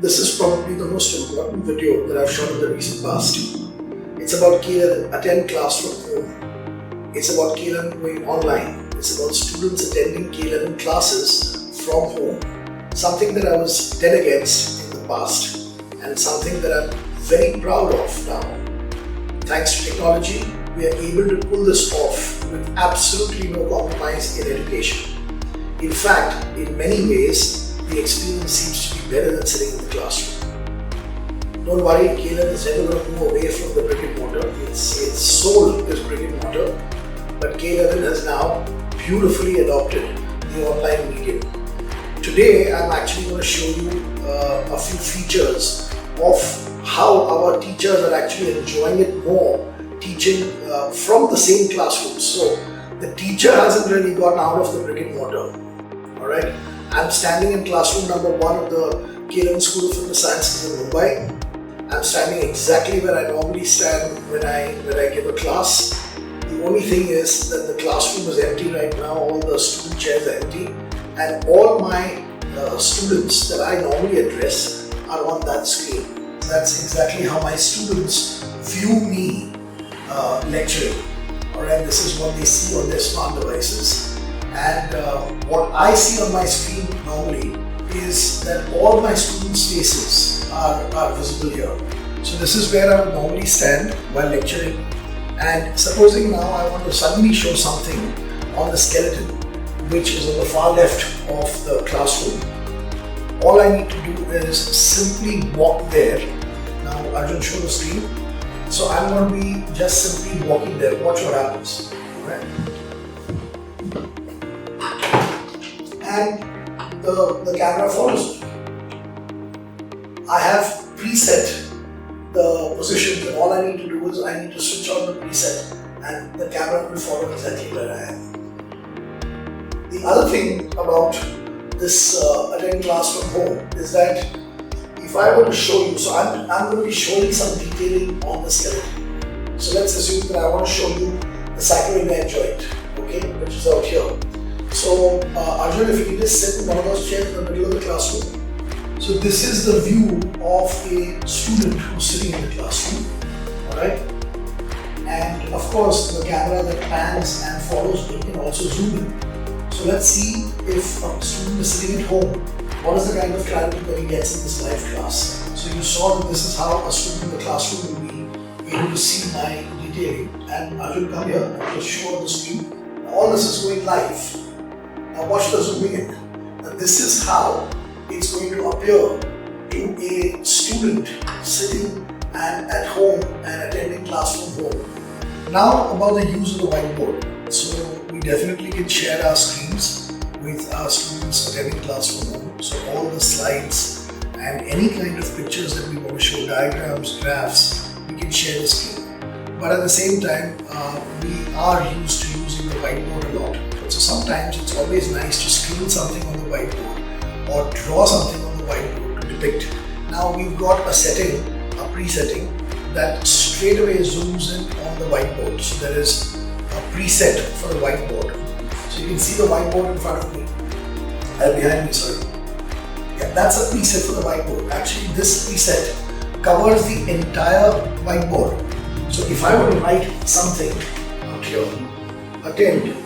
This is probably the most important video that I've shot in the recent past. It's about K11 attend class from home. It's about K11 going online. It's about students attending K11 classes from home. Something that I was dead against in the past and something that I'm very proud of now. Thanks to technology, we are able to pull this off with absolutely no compromise in education. In fact, in many ways, the experience seems to be better than sitting in the classroom. Don't worry, K11 is never going to move away from the brick and mortar. Its soul is brick and mortar, but K11 has now beautifully adopted the online medium. Today, I'm actually going to show you a few features of how our teachers are actually enjoying it more, teaching from the same classroom. So the teacher hasn't really gotten out of the brick and mortar. Alright, I'm standing in classroom number 1 of the K11's School of Fitness Sciences in Mumbai. I'm standing exactly where I normally stand when I give a class. The only thing is that the classroom is empty right now, all the student chairs are empty, and all my students that I normally address are on that screen. That's exactly how my students view me lecturing. Alright, this is what they see on their smart devices. And what I see on my screen normally is that all my students' faces are visible here. So this is where I would normally stand while lecturing. And supposing now I want to suddenly show something on the skeleton, which is on the far left of the classroom. All I need to do is simply walk there. Now Arjun, show the screen. So I'm going to be just simply walking there. Watch what happens. Right? And the camera follows me. I have preset the positions, and all I need to do is I need to switch on the preset and the camera will follow exactly where I am. The other thing about this attend class from home is that if I were to show you, so I'm going to be showing some detailing on the skeleton. So let's assume that I want to show you the sacroiliac joint, okay, which is out here. So Arjun, if you can just sit in one of those chairs in the middle of the classroom. So this is the view of a student who's sitting in the classroom, alright? And of course the camera that pans and follows me can also zoom in. So let's see if a student is sitting at home, what is the kind of clarity that he gets in this live class. So you saw that this is how a student in the classroom will be able to see my detailing. And Arjun, come here and just show on the screen. All this is going live. Now watch the zooming in. Now this is how it's going to appear to a student sitting and at home and attending class from home. Now about the use of the whiteboard. So we definitely can share our screens with our students attending class from home. So all the slides and any kind of pictures that we want to show, diagrams, graphs, we can share the screen. But at the same time, we are used to using the whiteboard a lot. So sometimes it's always nice to scribble something on the whiteboard or draw something on the whiteboard to depict. Now we've got a setting, a presetting that straight away zooms in on the whiteboard. So there is a preset for the whiteboard. So you can see the whiteboard in front of me, behind me, sorry. Yeah, that's a preset for the whiteboard. Actually, this preset covers the entire whiteboard. So if I were to write something out here, attend,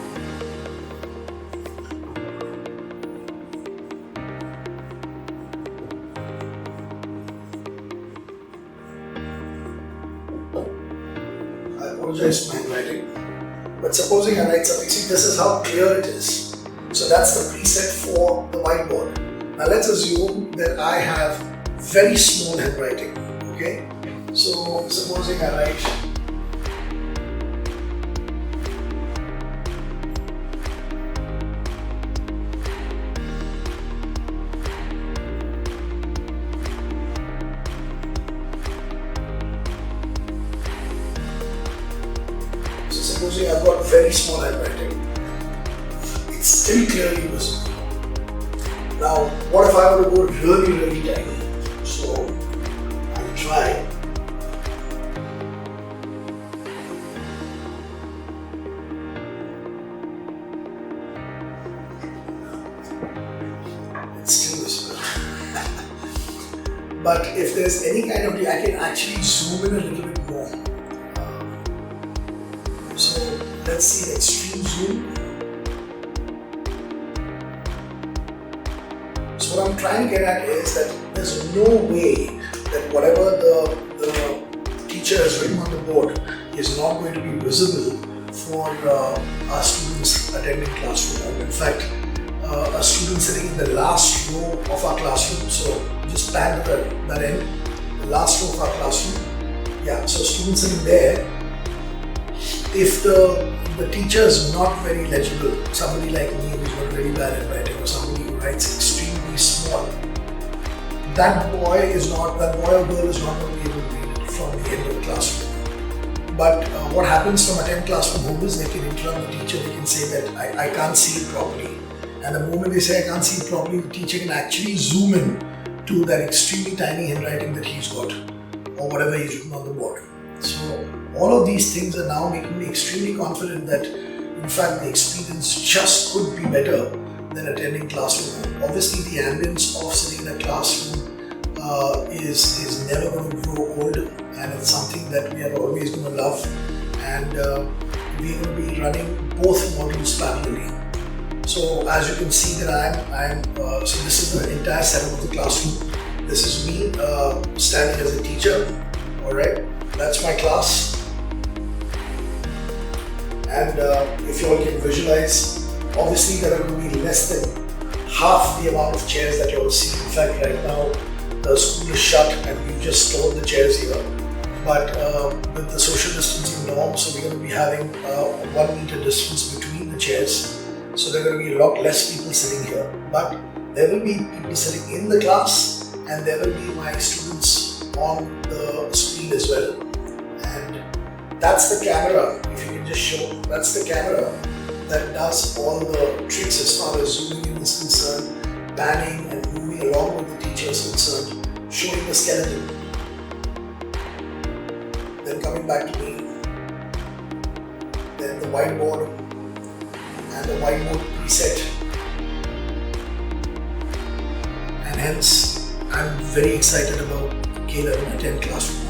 I apologize for my handwriting, but supposing I write something, see, this is how clear it is. So that's the preset for the whiteboard. Now let's assume that I have very small handwriting, okay? So supposing I write supposing I've got very small handwriting, it's still clearly visible. Now, what if I were to go really tiny? So, I'll try. It's still visible. But if there's any kind of, I can actually zoom in a little bit more. So let's see the extreme zoom. So what I'm trying to get at is that there's no way that whatever the teacher has written on the board is not going to be visible for our students attending classroom. In fact, a student sitting in the last row of our classroom, so just pan to that end, the last row of our classroom, yeah, so students sitting there, if the teacher is not very legible, somebody like me who's not very bad at writing, or somebody who writes extremely small, that boy or girl is not going to be able to read it from the end of the classroom. But what happens from attend class from home is they can interrupt the teacher, they can say that I can't see it properly. And the moment they say I can't see it properly, the teacher can actually zoom in to that extremely tiny handwriting that he's got or whatever he's written on the board. So all of these things are now making me extremely confident that in fact the experience just could be better than attending classroom. Obviously the ambience of sitting in a classroom is never going to grow old, and it's something that we are always going to love, and we're going to be running both modules parallelly. So as you can see that so this is the entire setup of the classroom. This is me standing as a teacher, alright, that's my class. And if you all can visualize, obviously there are going to be less than half the amount of chairs that you all see. In fact, right now the school is shut and we've just stored the chairs here. But with the social distancing norm, so we're going to be having 1 meter distance between the chairs. So there are going to be a lot less people sitting here. But there will be people sitting in the class, and there will be my students on the screen as well. And that's the camera, if you can just show, that's the camera that does all the tricks as far as zooming in is concerned, panning and moving along with the teacher is concerned, showing the skeleton. Then coming back to me, then the whiteboard and the whiteboard preset. And hence, I'm very excited about K11 Attend Classroom.